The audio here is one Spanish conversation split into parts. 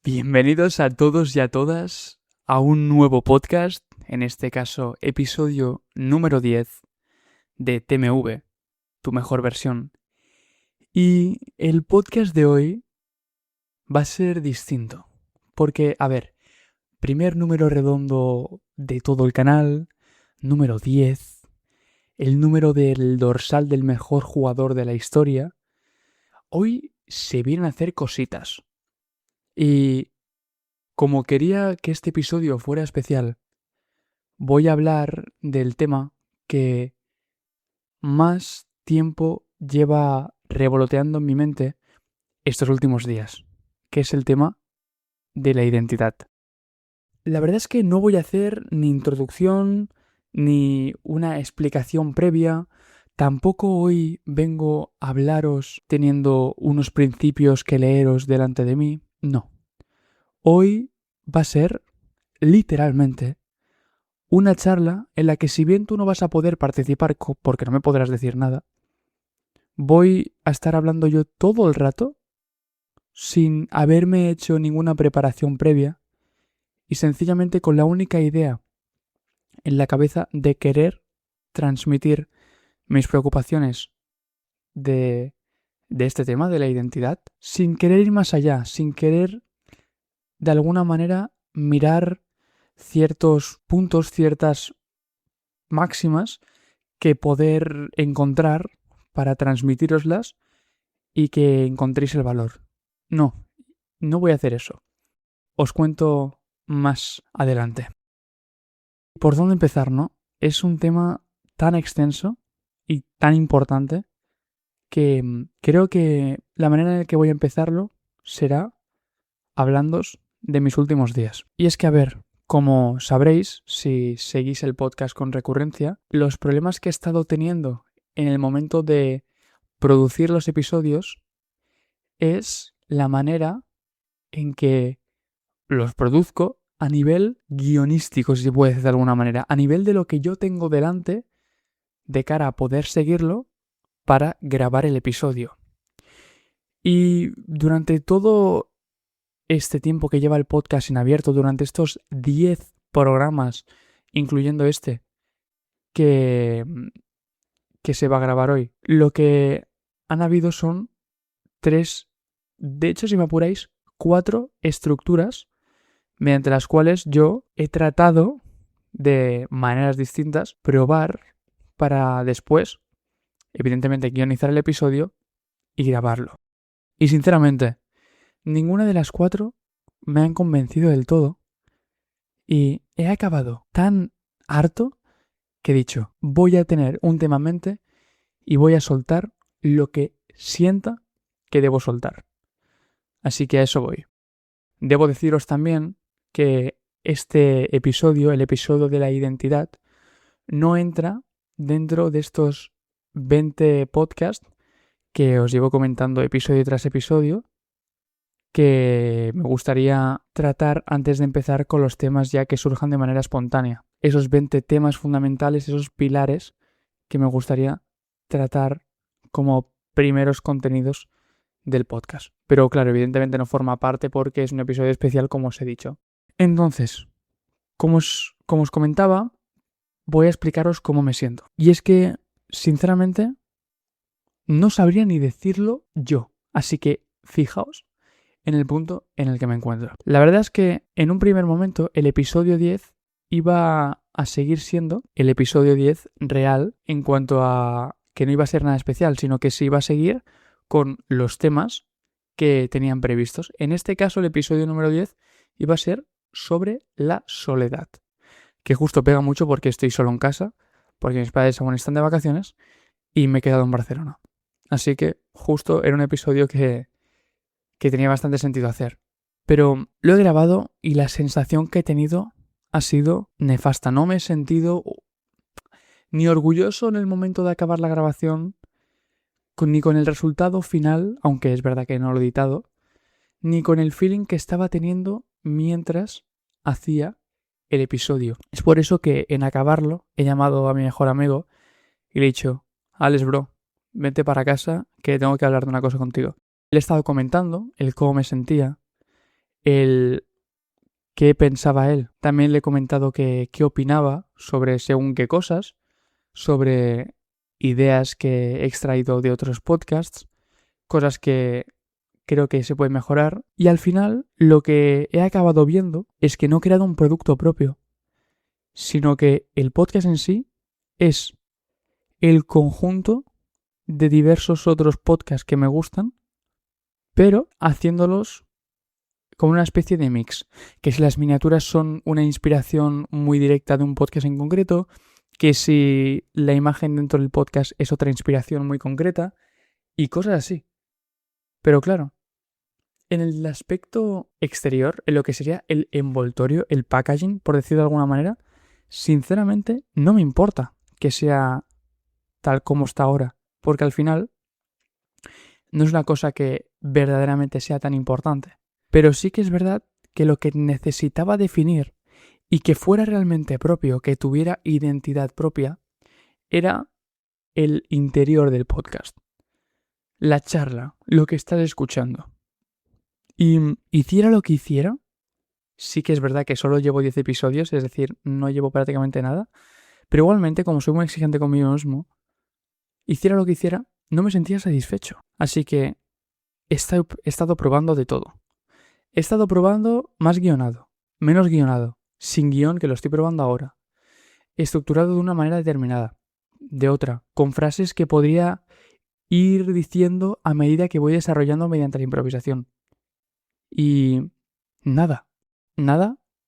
Bienvenidos a todos y a todas a un nuevo podcast, en este caso episodio número 10 de TMV, tu mejor versión. Y el podcast de hoy va a ser distinto, porque, primer número redondo de todo el canal, número 10, el número del dorsal del mejor jugador de la historia. Hoy se vienen a hacer cositas. Y como quería que este episodio fuera especial, voy a hablar del tema que más tiempo lleva revoloteando en mi mente estos últimos días, que es el tema de la identidad. La verdad es que no voy a hacer ni introducción ni una explicación previa. Tampoco hoy vengo a hablaros teniendo unos principios que leeros delante de mí. No. Hoy va a ser, literalmente, una charla en la que, si bien tú no vas a poder participar porque no me podrás decir nada, voy a estar hablando yo todo el rato sin haberme hecho ninguna preparación previa y sencillamente con la única idea en la cabeza de querer transmitir mis preocupaciones de este tema de la identidad, sin querer ir más allá, sin querer de alguna manera mirar ciertos puntos, ciertas máximas que poder encontrar para transmitíroslas y que encontréis el valor. No voy a hacer eso. Os cuento más adelante. ¿Por dónde empezar, no? Es un tema tan extenso y tan importante que creo que la manera en la que voy a empezarlo será hablándoos de mis últimos días. Y es que, como sabréis, si seguís el podcast con recurrencia, los problemas que he estado teniendo en el momento de producir los episodios es la manera en que los produzco a nivel guionístico, si se puede decir de alguna manera, a nivel de lo que yo tengo delante de cara a poder seguirlo para grabar el episodio. Y durante todo este tiempo que lleva el podcast en abierto, durante estos 10 programas, incluyendo este, que se va a grabar hoy, lo que han habido son 3, de hecho, si me apuráis, 4 estructuras mediante las cuales yo he tratado de maneras distintas probar para después, evidentemente, guionizar el episodio y grabarlo. Y sinceramente, ninguna de las 4 me han convencido del todo y he acabado tan harto que he dicho, voy a tener un tema en mente y voy a soltar lo que sienta que debo soltar. Así que a eso voy. Debo deciros también que este episodio, el episodio de la identidad, no entra dentro de estos 20 podcasts que os llevo comentando episodio tras episodio, que me gustaría tratar antes de empezar con los temas ya que surjan de manera espontánea. Esos 20 temas fundamentales, esos pilares que me gustaría tratar como primeros contenidos del podcast. Pero claro, evidentemente no forma parte porque es un episodio especial, como os he dicho. Entonces, como os comentaba, voy a explicaros cómo me siento. Y es que, sinceramente, no sabría ni decirlo yo. Así que fijaos en el punto en el que me encuentro. La verdad es que en un primer momento el episodio 10 iba a seguir siendo el episodio 10 real, en cuanto a que no iba a ser nada especial, sino que se iba a seguir con los temas que tenían previstos. En este caso, el episodio número 10 iba a ser sobre la soledad, que justo pega mucho porque estoy solo en casa, porque mis padres aún están de vacaciones y me he quedado en Barcelona. Así que justo era un episodio que tenía bastante sentido hacer. Pero lo he grabado y la sensación que he tenido ha sido nefasta. No me he sentido ni orgulloso en el momento de acabar la grabación, ni con el resultado final, aunque es verdad que no lo he editado, ni con el feeling que estaba teniendo mientras hacía el episodio. Es por eso que en acabarlo he llamado a mi mejor amigo y le he dicho, Alex, bro, vente para casa que tengo que hablar de una cosa contigo. Le he estado comentando el cómo me sentía, el qué pensaba él. También le he comentado qué opinaba sobre según qué cosas, sobre ideas que he extraído de otros podcasts, cosas que creo que se pueden mejorar. Y al final lo que he acabado viendo es que no he creado un producto propio, sino que el podcast en sí es el conjunto de diversos otros podcasts que me gustan, pero haciéndolos como una especie de mix. Que si las miniaturas son una inspiración muy directa de un podcast en concreto, que si la imagen dentro del podcast es otra inspiración muy concreta, y cosas así. Pero claro, en el aspecto exterior, en lo que sería el envoltorio, el packaging, por decirlo de alguna manera, sinceramente no me importa que sea tal como está ahora, porque al final no es una cosa que verdaderamente sea tan importante. Pero sí que es verdad que lo que necesitaba definir y que fuera realmente propio, que tuviera identidad propia, era el interior del podcast. La charla, lo que estás escuchando. Y hiciera lo que hiciera, sí que es verdad que solo llevo 10 episodios, es decir, no llevo prácticamente nada, pero igualmente, como soy muy exigente conmigo mismo, hiciera lo que hiciera, no me sentía satisfecho. Así que he estado probando de todo. He estado probando más guionado, menos guionado, sin guión, que lo estoy probando ahora. Estructurado de una manera determinada, de otra, con frases que podría ir diciendo a medida que voy desarrollando mediante la improvisación. Y nada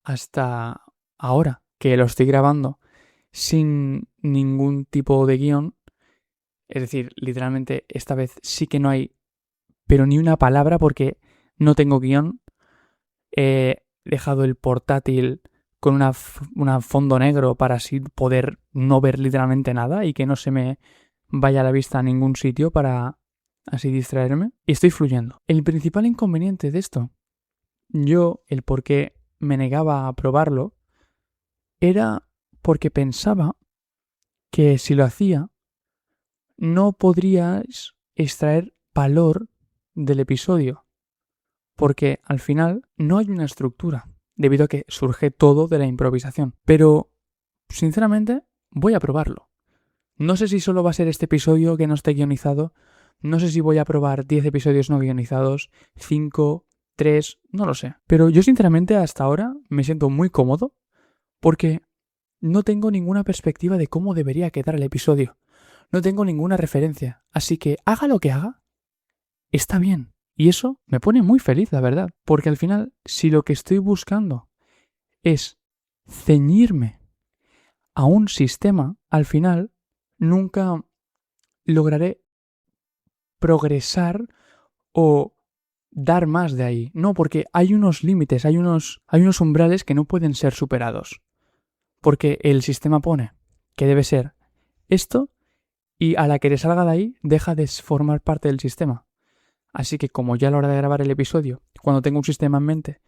hasta ahora, que lo estoy grabando sin ningún tipo de guión. Es decir, literalmente esta vez sí que no hay, pero ni una palabra porque no tengo guión. He dejado el portátil con una fondo negro para así poder no ver literalmente nada y que no se me vaya a la vista a ningún sitio para así distraerme. Y estoy fluyendo. El principal inconveniente de esto, el por qué me negaba a probarlo, era porque pensaba que si lo hacía, no podrías extraer valor del episodio. Porque al final no hay una estructura, debido a que surge todo de la improvisación. Pero, sinceramente, voy a probarlo. No sé si solo va a ser este episodio que no esté guionizado. No sé si voy a probar 10 episodios no guionizados, 5, 3, no lo sé. Pero yo sinceramente hasta ahora me siento muy cómodo porque no tengo ninguna perspectiva de cómo debería quedar el episodio. No tengo ninguna referencia. Así que haga lo que haga, está bien. Y eso me pone muy feliz, la verdad. Porque al final, si lo que estoy buscando es ceñirme a un sistema, al final nunca lograré progresar o dar más de ahí. No, porque hay unos límites, hay unos umbrales que no pueden ser superados. Porque el sistema pone que debe ser esto y a la que te salga de ahí deja de formar parte del sistema. Así que como ya a la hora de grabar el episodio, cuando tengo un sistema en mente,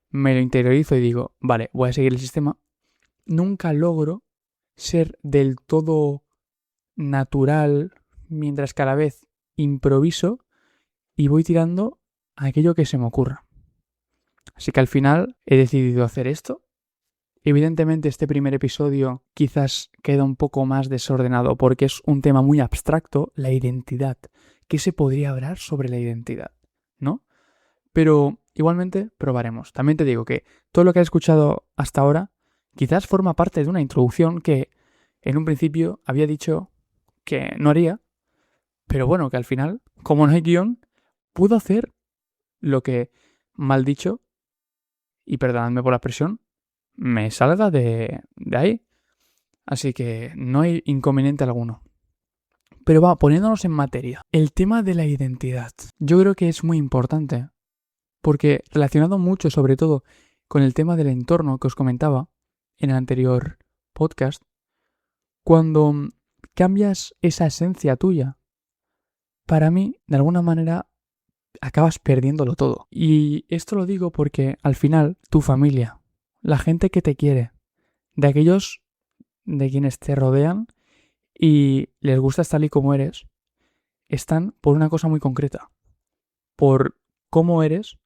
me lo interiorizo y digo, vale, voy a seguir el sistema, nunca logro ser del todo natural mientras que a la vez improviso y voy tirando a aquello que se me ocurra. Así que al final he decidido hacer esto. Evidentemente este primer episodio quizás queda un poco más desordenado porque es un tema muy abstracto, la identidad. ¿Qué se podría hablar sobre la identidad? ¿No? Pero igualmente probaremos. También te digo que todo lo que has escuchado hasta ahora quizás forma parte de una introducción que en un principio había dicho que no haría, pero bueno, que al final, como no hay guión, puedo hacer lo que, mal dicho, y perdonadme por la expresión, me salga de ahí. Así que no hay inconveniente alguno. Pero va, poniéndonos en materia. El tema de la identidad. Yo creo que es muy importante. Porque relacionado mucho, sobre todo, con el tema del entorno que os comentaba en el anterior podcast, cuando cambias esa esencia tuya, para mí, de alguna manera, acabas perdiéndolo todo. Y esto lo digo porque al final, tu familia, la gente que te quiere, de aquellos de quienes te rodean y les gustas tal y como eres, están por una cosa muy concreta. Por cómo eres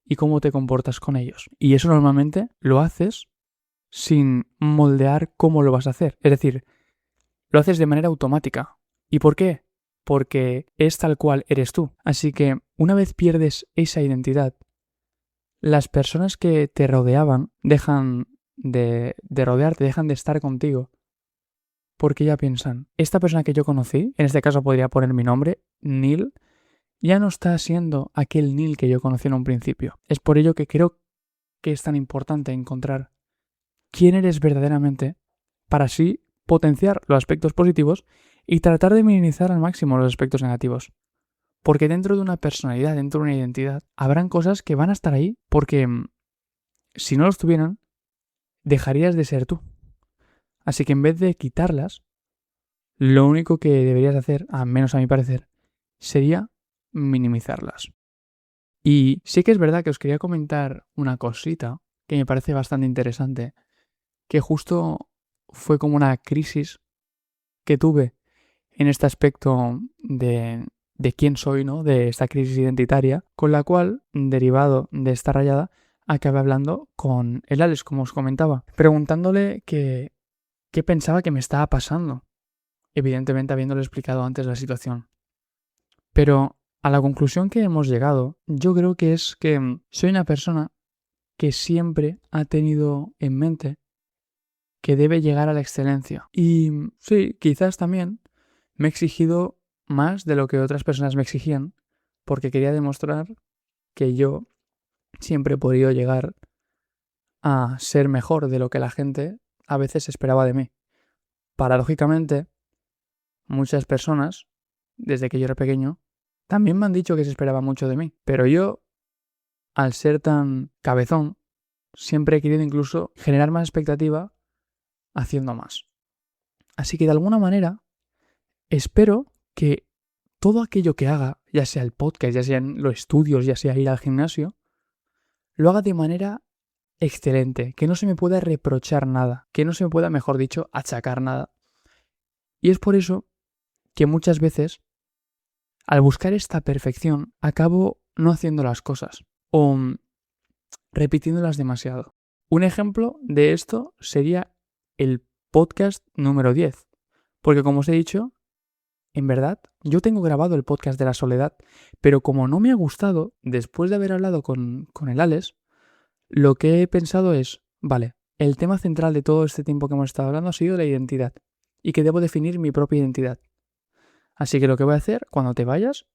y cómo te comportas con ellos. Y eso normalmente lo haces sin moldear cómo lo vas a hacer. Es decir, lo haces de manera automática. ¿Y por qué? Porque es tal cual eres tú. Así que una vez pierdes esa identidad, las personas que te rodeaban dejan de rodearte, dejan de estar contigo. Porque ya piensan, esta persona que yo conocí, en este caso podría poner mi nombre, Neil, ya no está siendo aquel Neil que yo conocí en un principio. Es por ello que creo que es tan importante encontrar quién eres verdaderamente para así potenciar los aspectos positivos y tratar de minimizar al máximo los aspectos negativos. Porque dentro de una personalidad, dentro de una identidad, habrán cosas que van a estar ahí porque si no los tuvieran, dejarías de ser tú. Así que en vez de quitarlas, lo único que deberías hacer, al menos a mi parecer, sería minimizarlas. Y sí que es verdad que os quería comentar una cosita que me parece bastante interesante, que justo fue como una crisis que tuve en este aspecto de quién soy, ¿no? De esta crisis identitaria, con la cual, derivado de esta rayada, acabé hablando con el Alex, como os comentaba, preguntándole qué pensaba que me estaba pasando, evidentemente habiéndole explicado antes la situación. Pero a la conclusión que hemos llegado, yo creo que es que soy una persona que siempre ha tenido en mente que debe llegar a la excelencia. Y sí, quizás también me he exigido más de lo que otras personas me exigían, porque quería demostrar que yo siempre he podido llegar a ser mejor de lo que la gente a veces esperaba de mí. Paradójicamente, muchas personas, desde que yo era pequeño, también me han dicho que se esperaba mucho de mí, pero yo, al ser tan cabezón, siempre he querido incluso generar más expectativa haciendo más. Así que de alguna manera, espero que todo aquello que haga, ya sea el podcast, ya sean los estudios, ya sea ir al gimnasio, lo haga de manera excelente, que no se me pueda reprochar nada, que no se me pueda, mejor dicho, achacar nada. Y es por eso que muchas veces, al buscar esta perfección, acabo no haciendo las cosas o repitiéndolas demasiado. Un ejemplo de esto sería el podcast número 10, porque como os he dicho, en verdad, yo tengo grabado el podcast de la soledad, pero como no me ha gustado, después de haber hablado con el Alex, lo que he pensado es, vale, el tema central de todo este tiempo que hemos estado hablando ha sido la identidad, y que debo definir mi propia identidad. Así que lo que voy a hacer cuando te vayas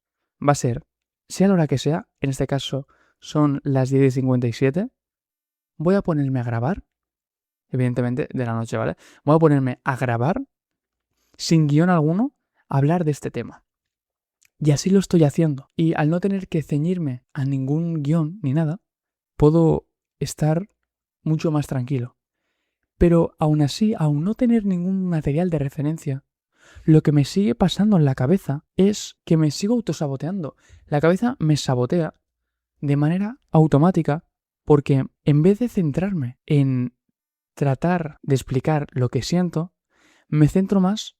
va a ser, sea la hora que sea, en este caso son las 10:57, voy a ponerme a grabar, evidentemente de la noche, ¿vale? Voy a ponerme a grabar, sin guión alguno, a hablar de este tema. Y así lo estoy haciendo. Y al no tener que ceñirme a ningún guión ni nada, puedo estar mucho más tranquilo. Pero aún así, aún no tener ningún material de referencia, lo que me sigue pasando en la cabeza es que me sigo autosaboteando. La cabeza me sabotea de manera automática porque en vez de centrarme en tratar de explicar lo que siento, me centro más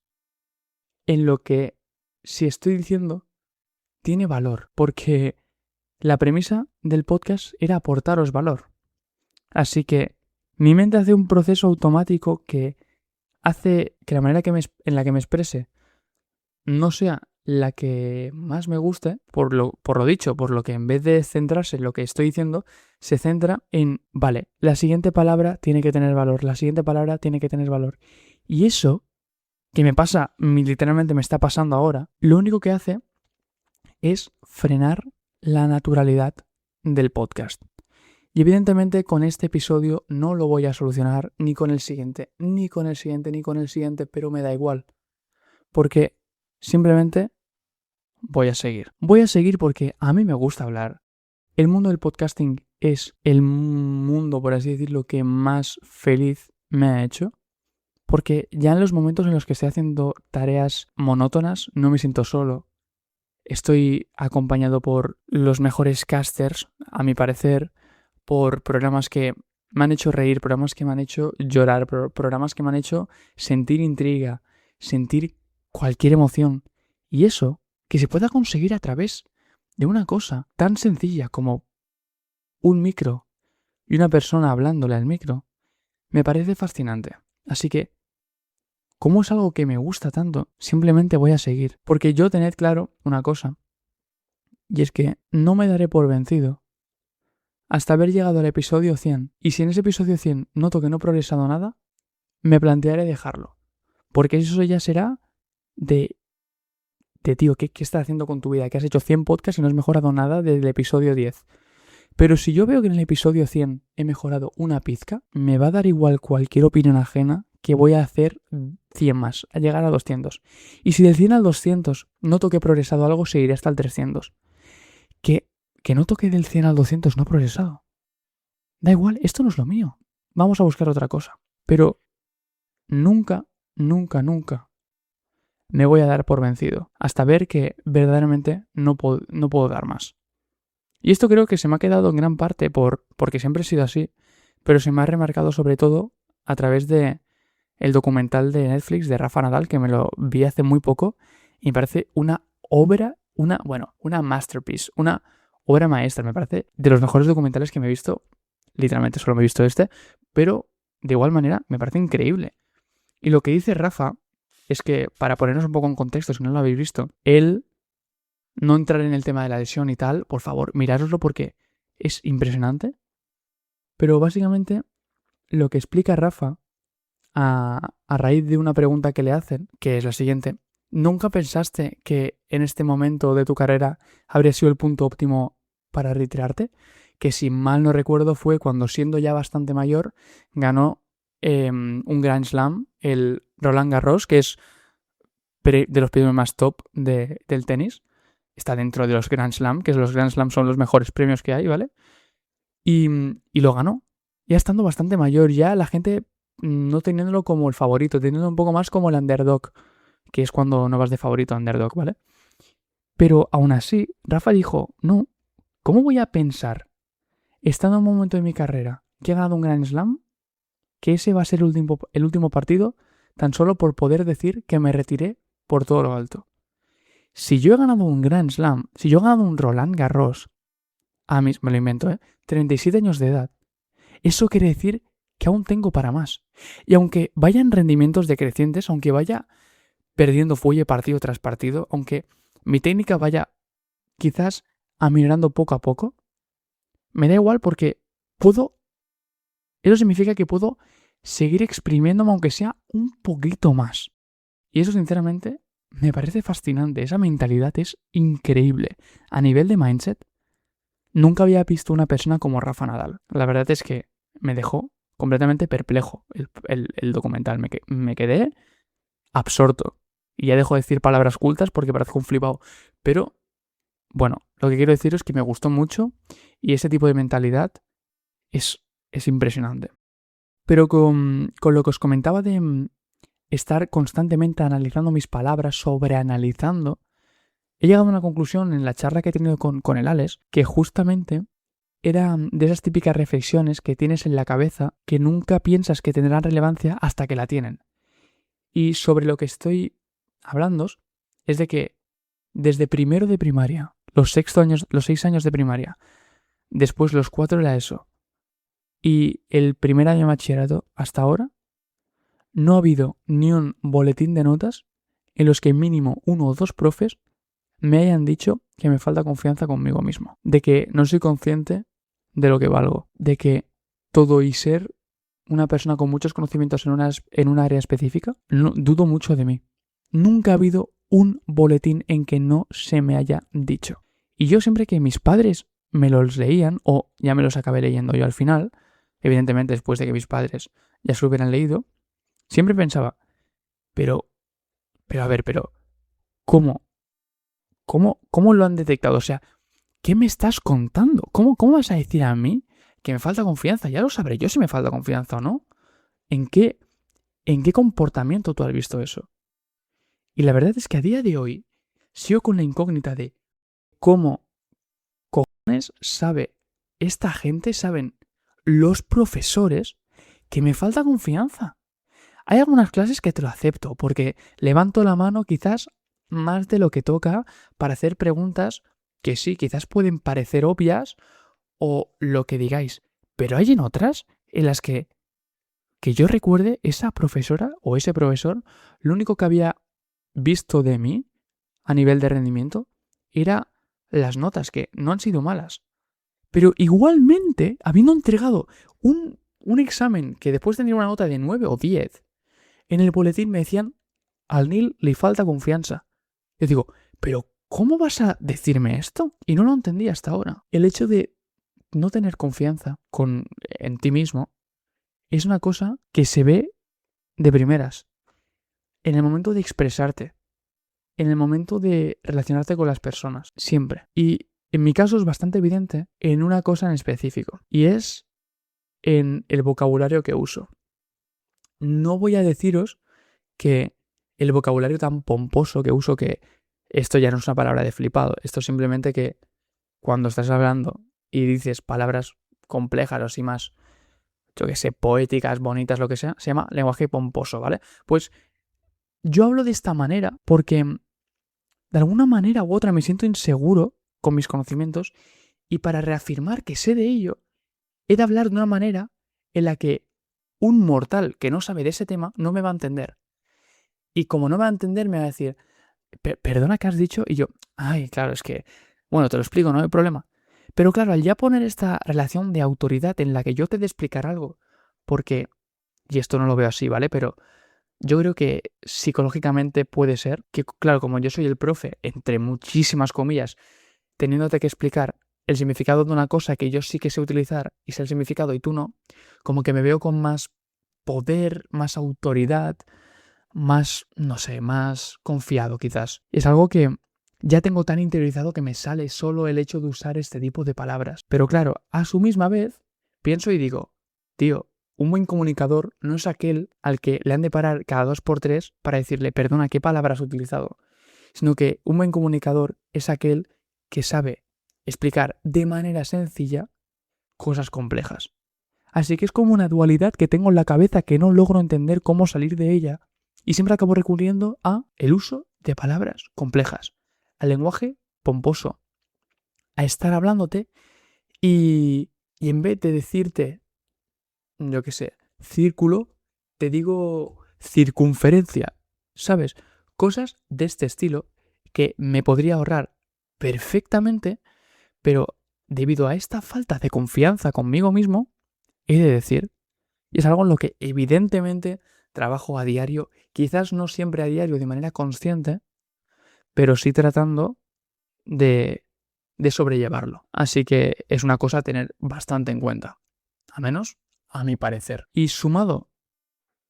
en lo que, si estoy diciendo, tiene valor. Porque la premisa del podcast era aportaros valor. Así que mi mente hace un proceso automático que hace que la manera en la que me exprese no sea la que más me guste, por lo dicho, por lo que en vez de centrarse en lo que estoy diciendo, se centra en, vale, la siguiente palabra tiene que tener valor, la siguiente palabra tiene que tener valor. Y eso, que me pasa, literalmente me está pasando ahora, lo único que hace es frenar la naturalidad del podcast. Y evidentemente con este episodio no lo voy a solucionar ni con el siguiente, ni con el siguiente, ni con el siguiente, pero me da igual. Porque simplemente voy a seguir. Voy a seguir porque a mí me gusta hablar. El mundo del podcasting es el mundo, por así decirlo, que más feliz me ha hecho. Porque ya en los momentos en los que estoy haciendo tareas monótonas no me siento solo. Estoy acompañado por los mejores casters, a mi parecer, por programas que me han hecho reír, programas que me han hecho llorar, programas que me han hecho sentir intriga, sentir cualquier emoción. Y eso, que se pueda conseguir a través de una cosa tan sencilla como un micro y una persona hablándole al micro, me parece fascinante. Así que, como es algo que me gusta tanto, simplemente voy a seguir. Porque yo tened claro una cosa, y es que no me daré por vencido hasta haber llegado al episodio 100. Y si en ese episodio 100 noto que no he progresado nada, me plantearé dejarlo. Porque eso ya será de tío, ¿qué estás haciendo con tu vida? Que has hecho 100 podcasts y no has mejorado nada desde el episodio 10. Pero si yo veo que en el episodio 100 he mejorado una pizca, me va a dar igual cualquier opinión ajena, que voy a hacer 100 más, a llegar a 200. Y si del 100 al 200 noto que he progresado algo, seguiré hasta el 300. Que noto que del 100 al 200 no he progresado. Da igual, esto no es lo mío. Vamos a buscar otra cosa. Pero nunca, nunca, nunca me voy a dar por vencido hasta ver que verdaderamente no puedo dar más. Y esto creo que se me ha quedado en gran parte porque siempre he sido así, pero se me ha remarcado sobre todo a través de el documental de Netflix de Rafa Nadal, que me lo vi hace muy poco, y me parece una obra, una masterpiece, una obra maestra. Me parece de los mejores documentales que me he visto, literalmente solo me he visto este, pero de igual manera me parece increíble. Y lo que dice Rafa es que, para ponernos un poco en contexto, si no lo habéis visto, él, no entrar en el tema de la lesión y tal, por favor, mirároslo porque es impresionante. Pero básicamente lo que explica Rafa a raíz de una pregunta que le hacen, que es la siguiente: ¿nunca pensaste que en este momento de tu carrera habría sido el punto óptimo para retirarte? Que si mal no recuerdo fue cuando, siendo ya bastante mayor, ganó un Grand Slam, el Roland Garros, que es de los premios más top del tenis. Está dentro de los Grand Slam, que los Grand Slam son los mejores premios que hay, ¿vale? Y lo ganó. Ya estando bastante mayor, ya la gente no teniéndolo como el favorito, teniéndolo un poco más como el underdog, que es cuando no vas de favorito a underdog, ¿vale? Pero aún así, Rafa dijo, no, ¿cómo voy a pensar, estando en un momento de mi carrera, que he ganado un Grand Slam, que ese va a ser el último partido, tan solo por poder decir que me retiré por todo lo alto? Si yo he ganado un Grand Slam, si yo he ganado un Roland Garros, me lo invento, 37 años de edad, eso quiere decir que aún tengo para más. Y aunque vaya en rendimientos decrecientes, aunque vaya perdiendo fuelle partido tras partido, aunque mi técnica vaya quizás aminorando poco a poco, me da igual porque eso significa que puedo seguir exprimiéndome aunque sea un poquito más. Y eso, sinceramente, me parece fascinante. Esa mentalidad es increíble. A nivel de mindset, nunca había visto una persona como Rafa Nadal. La verdad es que me dejó completamente perplejo el documental. Me quedé absorto. Y ya dejo de decir palabras cultas porque parezco un flipado. Pero, bueno, lo que quiero decir es que me gustó mucho y ese tipo de mentalidad es impresionante. Pero con lo que os comentaba de estar constantemente analizando mis palabras, sobreanalizando, he llegado a una conclusión en la charla que he tenido con el Alex, que justamente era de esas típicas reflexiones que tienes en la cabeza que nunca piensas que tendrán relevancia hasta que la tienen. Y sobre lo que estoy hablando es de que desde primero de primaria, los 6 años de primaria, después los 4 de la ESO y el primer año de bachillerato hasta ahora, no ha habido ni un boletín de notas en los que mínimo 1 o 2 profes me hayan dicho que me falta confianza conmigo mismo, de que no soy consciente de lo que valgo, de que todo y ser una persona con muchos conocimientos en un área específica, dudo mucho de mí. Nunca ha habido un boletín en que no se me haya dicho. Y yo, siempre que mis padres me los leían, o ya me los acabé leyendo yo al final, evidentemente después de que mis padres ya se lo hubieran leído, siempre pensaba, pero a ver, ¿cómo lo han detectado? O sea, ¿qué me estás contando? ¿Cómo vas a decir a mí que me falta confianza? Ya lo sabré yo si me falta confianza o no. ¿En qué comportamiento tú has visto eso? Y la verdad es que a día de hoy sigo con la incógnita de cómo cojones saben los profesores que me falta confianza. Hay algunas clases que te lo acepto, porque levanto la mano quizás más de lo que toca para hacer preguntas que sí, quizás pueden parecer obvias o lo que digáis. Pero hay en otras en las que yo recuerde, esa profesora o ese profesor, lo único que había visto de mí a nivel de rendimiento era las notas, que no han sido malas. Pero igualmente, habiendo entregado un examen que después de tener una nota de 9 o 10, en el boletín me decían, al Nil le falta confianza. Yo digo, pero ¿cómo vas a decirme esto? Y no lo entendí hasta ahora. El hecho de no tener confianza en ti mismo es una cosa que se ve de primeras. En el momento de expresarte, en el momento de relacionarte con las personas, siempre. Y en mi caso es bastante evidente en una cosa en específico, y es en el vocabulario que uso. No voy a deciros que el vocabulario tan pomposo que uso, que esto ya no es una palabra de flipado, esto es simplemente que cuando estás hablando y dices palabras complejas o así más, yo que sé, poéticas, bonitas, lo que sea, se llama lenguaje pomposo, ¿vale? Pues yo hablo de esta manera porque de alguna manera u otra me siento inseguro con mis conocimientos, y para reafirmar que sé de ello, he de hablar de una manera en la que un mortal que no sabe de ese tema no me va a entender. Y como no me va a entender, me va a decir, perdona, ¿qué has dicho? Y yo, ay, claro, es que, bueno, te lo explico, no hay problema. Pero claro, al ya poner esta relación de autoridad en la que yo te de explicar algo, porque, y esto no lo veo así, ¿vale? Pero yo creo que psicológicamente puede ser que, claro, como yo soy el profe, entre muchísimas comillas, teniéndote que explicar el significado de una cosa que yo sí que sé utilizar y sé el significado y tú no, como que me veo con más poder, más autoridad, más, no sé, más confiado quizás. Es algo que ya tengo tan interiorizado que me sale solo el hecho de usar este tipo de palabras. Pero claro, a su misma vez, pienso y digo, tío, un buen comunicador no es aquel al que le han de parar cada 2 por 3 para decirle, perdona, ¿qué palabra has utilizado? Sino que un buen comunicador es aquel que sabe explicar de manera sencilla cosas complejas. Así que es como una dualidad que tengo en la cabeza que no logro entender cómo salir de ella, y siempre acabo recurriendo a el uso de palabras complejas, al lenguaje pomposo, a estar hablándote y en vez de decirte, yo qué sé, círculo, te digo circunferencia, ¿sabes? Cosas de este estilo que me podría ahorrar perfectamente, pero debido a esta falta de confianza conmigo mismo, he de decir, y es algo en lo que evidentemente trabajo a diario, quizás no siempre a diario de manera consciente, pero sí tratando de sobrellevarlo. Así que es una cosa a tener bastante en cuenta, al menos a mi parecer. Y sumado,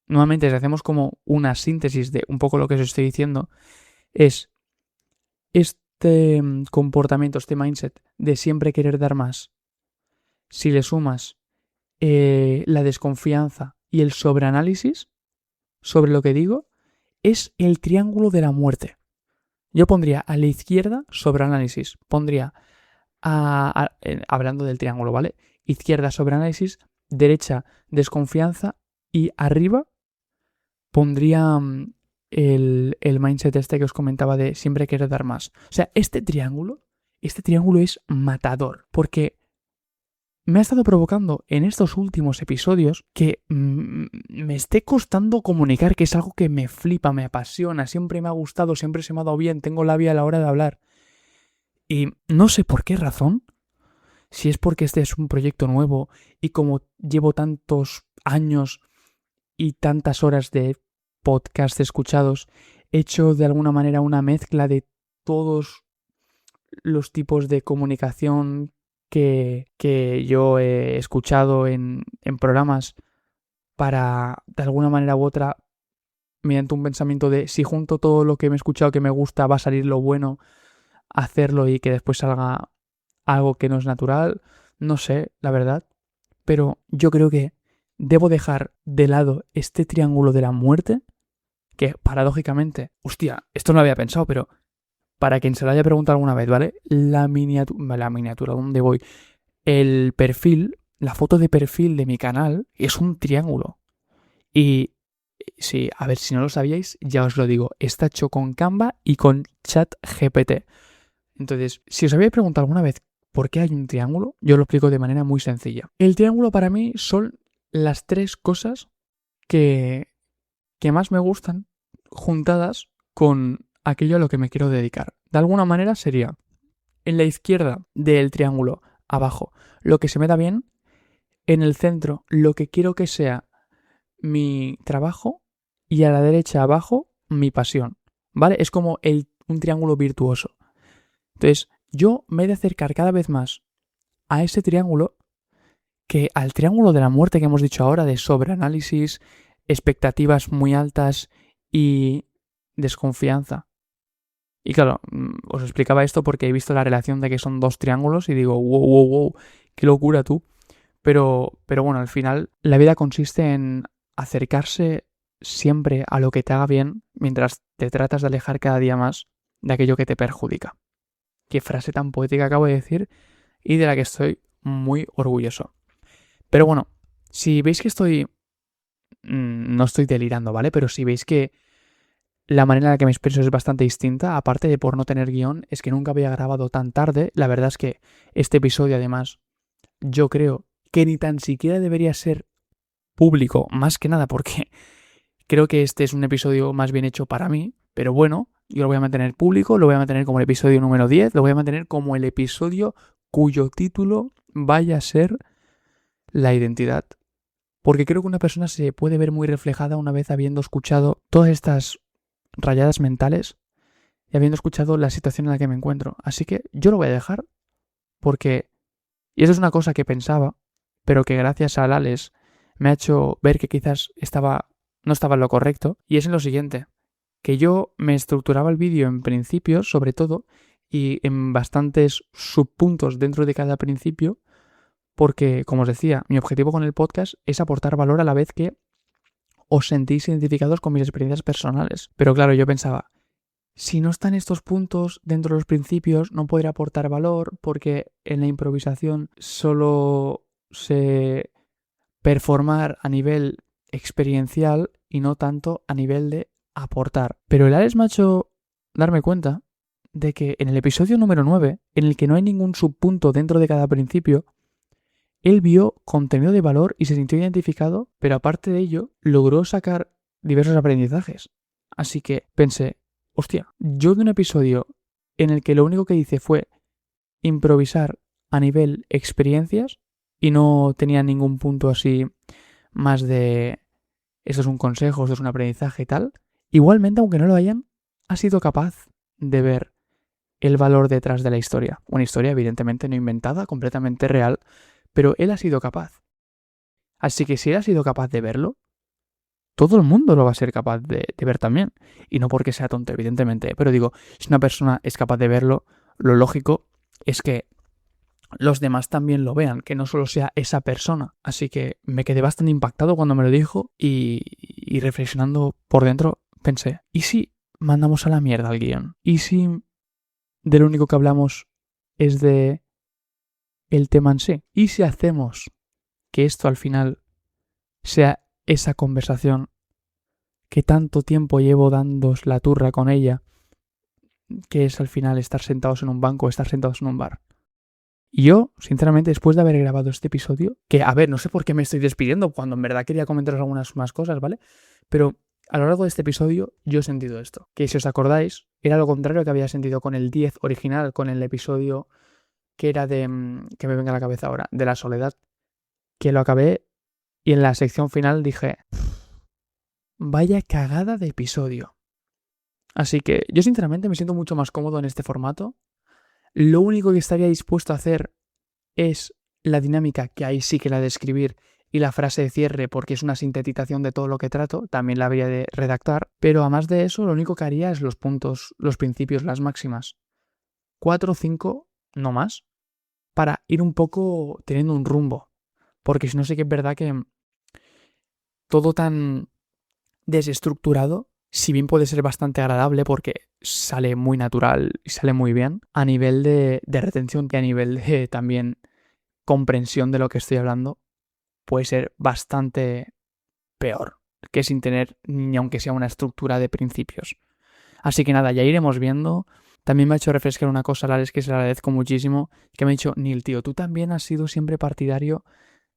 nuevamente, si hacemos como una síntesis de un poco lo que os estoy diciendo, es este comportamiento, este mindset de siempre querer dar más. Si le sumas la desconfianza y el sobreanálisis sobre lo que digo, es el triángulo de la muerte. Yo pondría a la izquierda sobreanálisis, pondría hablando del triángulo, ¿vale? Izquierda sobreanálisis, derecha desconfianza, y arriba pondría el mindset este que os comentaba de siempre querer dar más. O sea, este triángulo es matador, porque me ha estado provocando en estos últimos episodios que me esté costando comunicar, que es algo que me flipa, me apasiona, siempre me ha gustado, siempre se me ha dado bien, tengo labia a la hora de hablar. Y no sé por qué razón, si es porque este es un proyecto nuevo y como llevo tantos años y tantas horas de podcast escuchados, he hecho de alguna manera una mezcla de todos los tipos de comunicación que yo he escuchado en programas, para, de alguna manera u otra, mediante un pensamiento de si junto todo lo que me he escuchado que me gusta, va a salir lo bueno, hacerlo y que después salga algo que no es natural. No sé, la verdad. Pero yo creo que debo dejar de lado este triángulo de la muerte, que paradójicamente, hostia, esto no lo había pensado, pero para quien se lo haya preguntado alguna vez, ¿vale? La miniatura, ¿dónde voy? El perfil, la foto de perfil de mi canal es un triángulo. Y sí, a ver, si no lo sabíais, ya os lo digo, está hecho con Canva y con ChatGPT. Entonces, si os habéis preguntado alguna vez por qué hay un triángulo, yo lo explico de manera muy sencilla. El triángulo para mí son las tres cosas que más me gustan juntadas con aquello a lo que me quiero dedicar. De alguna manera sería en la izquierda del triángulo abajo lo que se me da bien, en el centro lo que quiero que sea mi trabajo y a la derecha abajo mi pasión, ¿vale? Es como un triángulo virtuoso. Entonces, yo me he de acercar cada vez más a ese triángulo que al triángulo de la muerte que hemos dicho ahora, de sobreanálisis, expectativas muy altas y desconfianza. Y claro, os explicaba esto porque he visto la relación de que son dos triángulos y digo, wow, qué locura tú. Pero bueno, al final la vida consiste en acercarse siempre a lo que te haga bien mientras te tratas de alejar cada día más de aquello que te perjudica. Qué frase tan poética acabo de decir y de la que estoy muy orgulloso. Pero bueno, si veis que no estoy delirando, ¿vale? Pero si veis que la manera en la que me expreso es bastante distinta, aparte de por no tener guión, es que nunca había grabado tan tarde. La verdad es que este episodio, además, yo creo que ni tan siquiera debería ser público, más que nada porque creo que este es un episodio más bien hecho para mí, pero bueno, yo lo voy a mantener público, lo voy a mantener como el episodio número 10, lo voy a mantener como el episodio cuyo título vaya a ser la identidad. Porque creo que una persona se puede ver muy reflejada una vez habiendo escuchado todas estas rayadas mentales y habiendo escuchado la situación en la que me encuentro. Así que yo lo voy a dejar porque, y eso es una cosa que pensaba, pero que gracias a Alex me ha hecho ver que quizás no estaba en lo correcto, y es en lo siguiente, que yo me estructuraba el vídeo en principios, sobre todo, y en bastantes subpuntos dentro de cada principio, porque, como os decía, mi objetivo con el podcast es aportar valor a la vez que os sentís identificados con mis experiencias personales. Pero claro, yo pensaba, si no están estos puntos dentro de los principios, no podré aportar valor porque en la improvisación solo sé performar a nivel experiencial y no tanto a nivel de aportar. Pero el Alex me ha hecho darme cuenta de que en el episodio número 9, en el que no hay ningún subpunto dentro de cada principio, él vio contenido de valor y se sintió identificado, pero aparte de ello, logró sacar diversos aprendizajes. Así que pensé, hostia, yo de un episodio en el que lo único que hice fue improvisar a nivel experiencias y no tenía ningún punto así más de esto es un consejo, esto es un aprendizaje y tal, igualmente, aunque no lo hayan, ha sido capaz de ver el valor detrás de la historia. Una historia evidentemente no inventada, completamente real, pero él ha sido capaz. Así que si él ha sido capaz de verlo, todo el mundo lo va a ser capaz de ver también. Y no porque sea tonto, evidentemente. Pero digo, si una persona es capaz de verlo, lo lógico es que los demás también lo vean, que no solo sea esa persona. Así que me quedé bastante impactado cuando me lo dijo y reflexionando por dentro pensé, ¿y si mandamos a la mierda al guión? ¿Y si de lo único que hablamos es de el tema en sí? ¿Y si hacemos que esto al final sea esa conversación que tanto tiempo llevo dándos la turra con ella, que es al final estar sentados en un banco o estar sentados en un bar? Y yo, sinceramente, después de haber grabado este episodio, que a ver, no sé por qué me estoy despidiendo cuando en verdad quería comentaros algunas más cosas, ¿vale? Pero a lo largo de este episodio yo he sentido esto, que si os acordáis, era lo contrario que había sentido con el 10 original, con el episodio que era de, que me venga a la cabeza ahora, de la soledad, que lo acabé y en la sección final dije, vaya cagada de episodio. Así que yo sinceramente me siento mucho más cómodo en este formato. Lo único que estaría dispuesto a hacer es la dinámica, que ahí sí que la de escribir, y la frase de cierre, porque es una sintetización de todo lo que trato, también la habría de redactar, pero además de eso, lo único que haría es los puntos, los principios, las máximas. 4 o 5, no más, para ir un poco teniendo un rumbo, porque si no sé que es verdad que todo tan desestructurado, si bien puede ser bastante agradable porque sale muy natural y sale muy bien, a nivel de retención y a nivel de también comprensión de lo que estoy hablando, puede ser bastante peor que sin tener ni aunque sea una estructura de principios. Así que nada, ya iremos viendo. también me ha hecho refrescar una cosa a Alex que se le agradezco muchísimo, que me ha dicho, Neil, tío, tú también has sido siempre partidario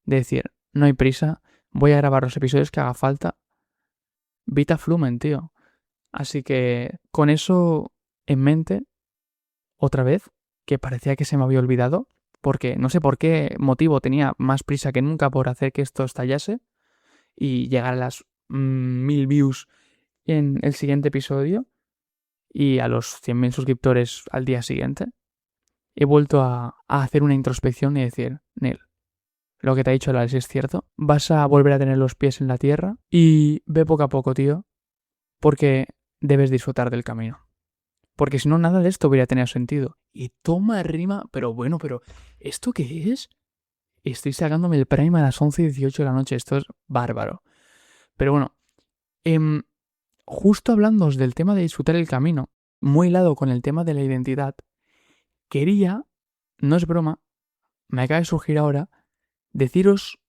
de decir, no hay prisa, voy a grabar los episodios que haga falta, vita flumen, tío. Así que con eso en mente, otra vez, que parecía que se me había olvidado, porque no sé por qué motivo tenía más prisa que nunca por hacer que esto estallase y llegar a las 1000 views en el siguiente episodio y a los 100.000 suscriptores al día siguiente. He vuelto a hacer una introspección y decir, Neil, lo que te ha dicho Alex es cierto, vas a volver a tener los pies en la tierra y ve poco a poco, tío, porque debes disfrutar del camino. Porque si no, nada de esto hubiera tenido sentido. Y toma rima, pero bueno, pero ¿esto qué es? Estoy sacándome el Prime a las 11:18 de la noche, esto es bárbaro. Pero bueno, justo hablándoos del tema de disfrutar el camino, muy hilado con el tema de la identidad, quería, no es broma, me acaba de surgir ahora, deciros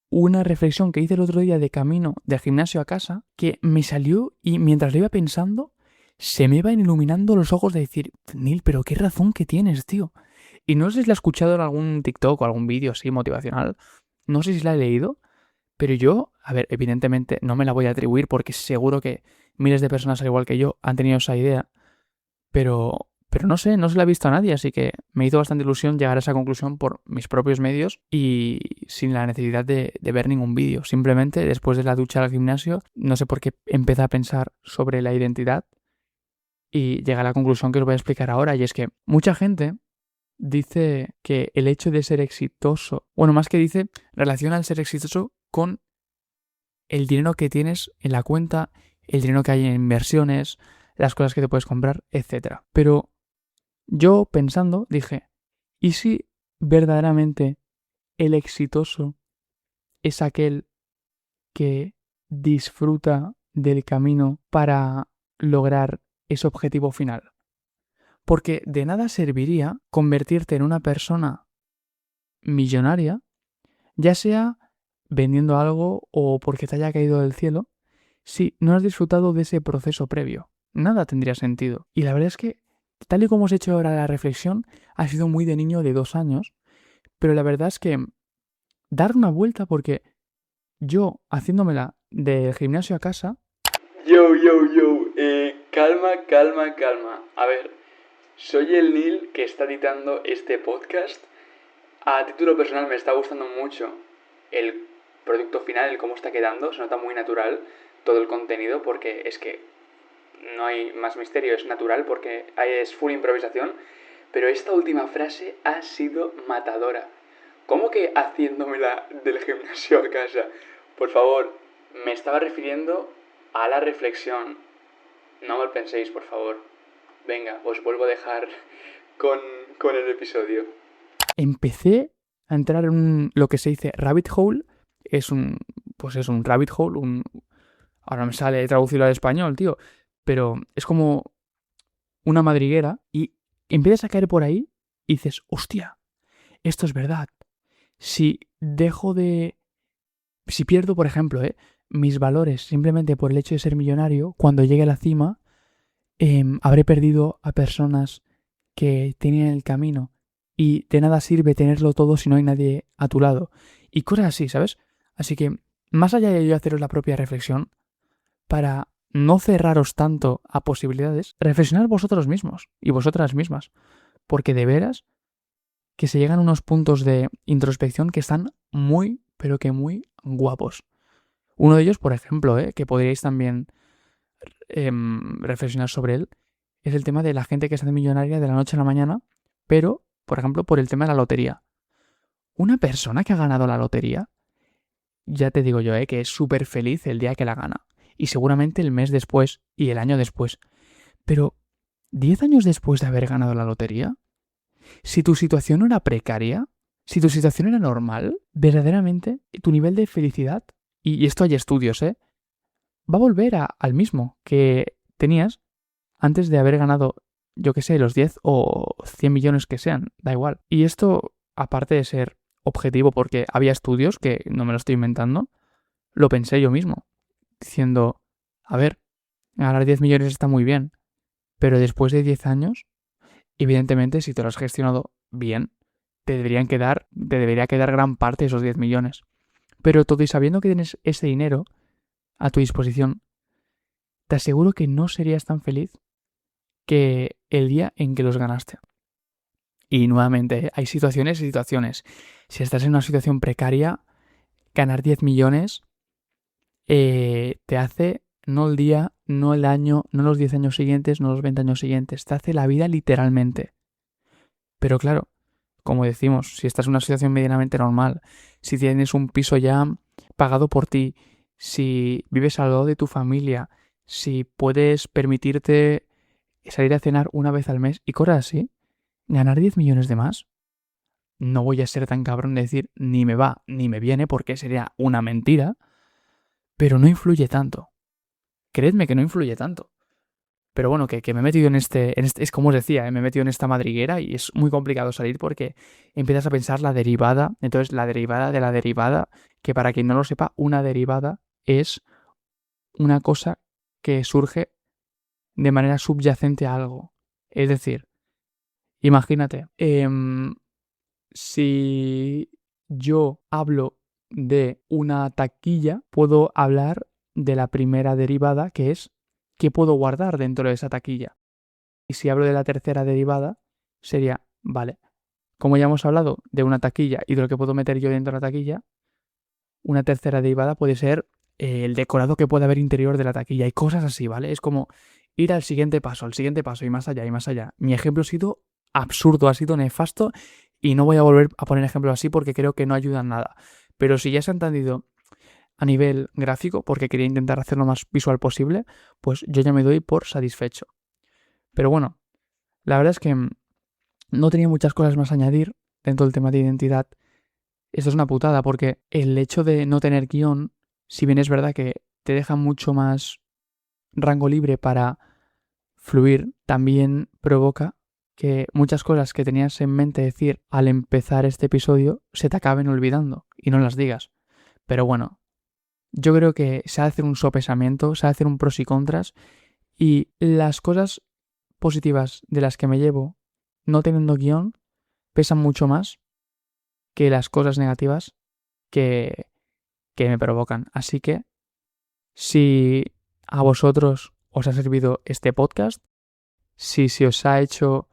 una reflexión que hice el otro día de camino del gimnasio a casa, que me salió y mientras lo iba pensando, se me iban iluminando los ojos de decir, Neil, pero qué razón que tienes, tío. Y no sé si la he escuchado en algún TikTok o algún vídeo así motivacional, no sé si la he leído, pero yo, a ver, evidentemente no me la voy a atribuir porque seguro que miles de personas al igual que yo han tenido esa idea, pero no sé, no se la he visto a nadie, así que me hizo bastante ilusión llegar a esa conclusión por mis propios medios y sin la necesidad de ver ningún vídeo. Simplemente después de la ducha al gimnasio, no sé por qué empecé a pensar sobre la identidad y llegué a la conclusión que os voy a explicar ahora, y es que mucha gente dice que el hecho de ser exitoso, bueno, más que dice, relaciona el ser exitoso con el dinero que tienes en la cuenta, el dinero que hay en inversiones, las cosas que te puedes comprar, etc. Pero yo pensando dije, ¿y si verdaderamente el exitoso es aquel que disfruta del camino para lograr ese objetivo final? Porque de nada serviría convertirte en una persona millonaria, ya sea vendiendo algo o porque te haya caído del cielo, si no has disfrutado de ese proceso previo. Nada tendría sentido. Y la verdad es que, tal y como os he hecho ahora la reflexión, ha sido muy de niño de 2 años, pero la verdad es que dar una vuelta porque yo, haciéndomela del gimnasio a casa... calma. A ver, soy el Neil que está editando este podcast. A título personal me está gustando mucho el producto final, el cómo está quedando. Se nota muy natural todo el contenido porque es que no hay más misterio, es natural porque es full improvisación. Pero esta última frase ha sido matadora. ¿Cómo que haciéndomela del gimnasio a casa? Por favor, me estaba refiriendo a la reflexión. No mal penséis, por favor. Venga, os vuelvo a dejar con el episodio. Empecé a entrar en lo que se dice rabbit hole. Es un rabbit hole, ahora no me sale traducirlo al español, tío, pero es como una madriguera y empiezas a caer por ahí y dices, hostia, esto es verdad. Si pierdo, por ejemplo, mis valores simplemente por el hecho de ser millonario, cuando llegue a la cima, habré perdido a personas que tenían el camino y de nada sirve tenerlo todo si no hay nadie a tu lado. Y cosas así, ¿sabes? Así que, más allá de yo haceros la propia reflexión, para no cerraros tanto a posibilidades, reflexionad vosotros mismos y vosotras mismas. Porque de veras que se llegan a unos puntos de introspección que están muy, pero que muy guapos. Uno de ellos, por ejemplo, que podríais también reflexionar sobre él, es el tema de la gente que se hace millonaria de la noche a la mañana, pero, por ejemplo, por el tema de la lotería. Una persona que ha ganado la lotería, ya te digo yo, que es súper feliz el día que la gana. Y seguramente el mes después y el año después. Pero, 10 años después de haber ganado la lotería, si tu situación no era precaria, si tu situación era normal, verdaderamente tu nivel de felicidad, y esto hay estudios, va a volver al mismo que tenías antes de haber ganado, yo qué sé, los 10 o 100 millones que sean, da igual. Y esto, aparte de ser objetivo porque había estudios, que no me lo estoy inventando, lo pensé yo mismo, diciendo, a ver, ganar 10 millones está muy bien, pero después de 10 años, Evidentemente, si te lo has gestionado bien, te debería quedar gran parte de esos 10 millones. Pero todo y sabiendo que tienes ese dinero a tu disposición, te aseguro que no serías tan feliz que el día en que los ganaste. Y nuevamente, hay situaciones y situaciones. Si estás en una situación precaria, ganar 10 millones te hace no el día, no el año, no los 10 años siguientes, no los 20 años siguientes. Te hace la vida literalmente. Pero claro, como decimos, si estás en una situación medianamente normal, si tienes un piso ya pagado por ti, si vives al lado de tu familia, si puedes permitirte salir a cenar una vez al mes y cosas así, ganar 10 millones de más, no voy a ser tan cabrón de decir ni me va ni me viene porque sería una mentira, pero no influye tanto. Creedme que no influye tanto. Pero bueno, que me he metido es como os decía, me he metido en esta madriguera y es muy complicado salir porque empiezas a pensar la derivada, entonces la derivada de la derivada, que para quien no lo sepa, una derivada es una cosa que surge de manera subyacente a algo. Es decir, imagínate, si yo hablo de una taquilla, puedo hablar de la primera derivada, que es qué puedo guardar dentro de esa taquilla. Y si hablo de la tercera derivada, sería, vale, como ya hemos hablado de una taquilla y de lo que puedo meter yo dentro de la taquilla, una tercera derivada puede ser el decorado que puede haber interior de la taquilla y cosas así, ¿vale? Es como ir al siguiente paso y más allá y más allá. Mi ejemplo ha sido absurdo, ha sido nefasto y no voy a volver a poner ejemplos así porque creo que no ayudan nada. Pero si ya se ha entendido a nivel gráfico, porque quería intentar hacerlo más visual posible, pues yo ya me doy por satisfecho. Pero bueno, la verdad es que no tenía muchas cosas más a añadir dentro del tema de identidad. Esto es una putada porque el hecho de no tener guión, si bien es verdad que te deja mucho más rango libre para fluir, también provoca que muchas cosas que tenías en mente decir al empezar este episodio se te acaben olvidando y no las digas. Pero bueno, yo creo que se ha de hacer un sopesamiento, se ha de hacer un pros y contras y las cosas positivas de las que me llevo no teniendo guión pesan mucho más que las cosas negativas que, que me provocan. Así que, si a vosotros os ha servido este podcast, si se os ha hecho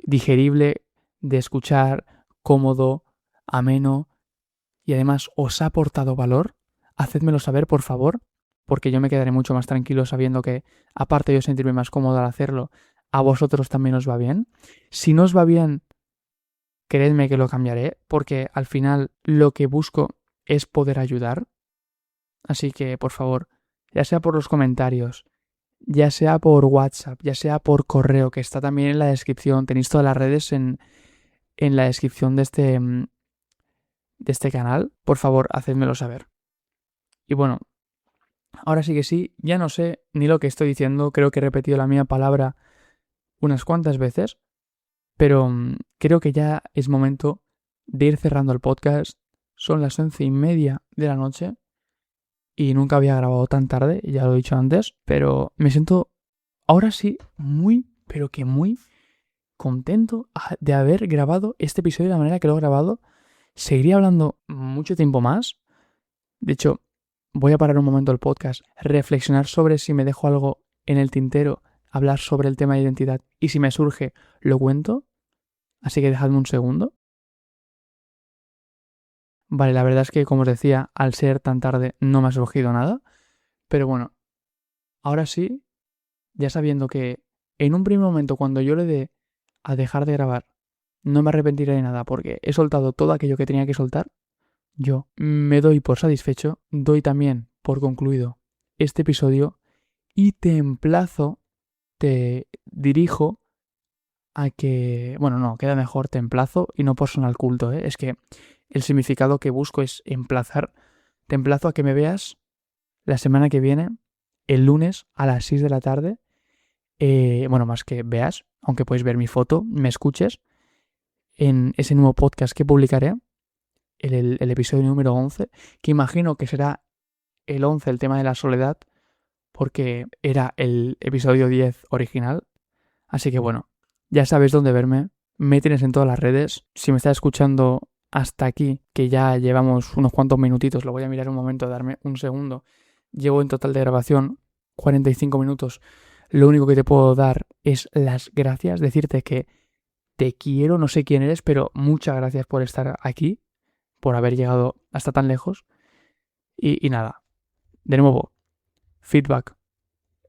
digerible de escuchar, cómodo, ameno y además os ha aportado valor, hacedmelo saber, por favor, porque yo me quedaré mucho más tranquilo sabiendo que, aparte de yo sentirme más cómodo al hacerlo, a vosotros también os va bien. Si no os va bien, creedme que lo cambiaré, porque al final lo que busco es poder ayudar. Así que, por favor, ya sea por los comentarios, ya sea por WhatsApp, ya sea por correo, que está también en la descripción, tenéis todas las redes en la descripción de este canal, por favor, hacedmelo saber. Y bueno, ahora sí que sí, ya no sé ni lo que estoy diciendo, creo que he repetido la misma palabra unas cuantas veces, pero creo que ya es momento de ir cerrando el podcast. Son las 11:30 de la noche y nunca había grabado tan tarde, ya lo he dicho antes, pero me siento ahora sí muy, pero que muy contento de haber grabado este episodio de la manera que lo he grabado. Seguiría hablando mucho tiempo más. De hecho, voy a parar un momento el podcast, reflexionar sobre si me dejo algo en el tintero, hablar sobre el tema de identidad y si me surge, lo cuento. Así que dejadme un segundo. Vale, la verdad es que, como os decía, al ser tan tarde no me ha surgido nada. Pero bueno, ahora sí, ya sabiendo que en un primer momento cuando yo le dé a dejar de grabar, no me arrepentiré de nada porque he soltado todo aquello que tenía que soltar, yo me doy por satisfecho, doy también por concluido este episodio y te emplazo, te dirijo a que, bueno, no, queda mejor te emplazo y no por sonar culto, ¿eh? Es que el significado que busco es emplazar. Te emplazo a que me veas la semana que viene, el lunes a las 6 de la tarde. Bueno, más que veas, aunque puedes ver mi foto, me escuches en ese nuevo podcast que publicaré, el episodio número 11, que imagino que será el 11, el tema de la soledad, porque era el episodio 10 original. Así que bueno, Ya sabes dónde verme, me tienes en todas las redes. Si me estás escuchando hasta aquí, que ya llevamos unos cuantos minutitos, lo voy a mirar un momento, darme un segundo. Llevo en total de grabación 45 minutos. Lo único que te puedo dar es las gracias, decirte que te quiero, no sé quién eres, pero muchas gracias por estar aquí, por haber llegado hasta tan lejos. Y nada, de nuevo, feedback.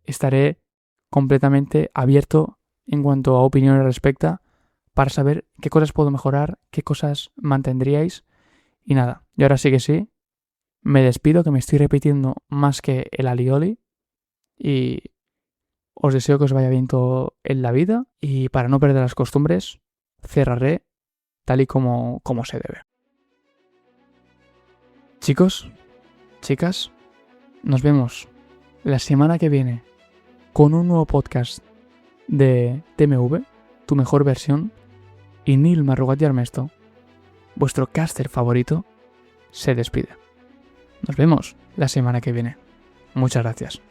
Estaré completamente abierto en cuanto a opiniones respecta para saber qué cosas puedo mejorar, qué cosas mantendríais. Y nada, y ahora sí que sí, me despido, que me estoy repitiendo más que el alioli. Y os deseo que os vaya bien todo en la vida. Y para no perder las costumbres, cerraré tal y como se debe. Chicos, chicas, nos vemos la semana que viene con un nuevo podcast de TMV, tu mejor versión, y Nil Marrugat y Armesto, vuestro caster favorito, se despide. Nos vemos la semana que viene. Muchas gracias.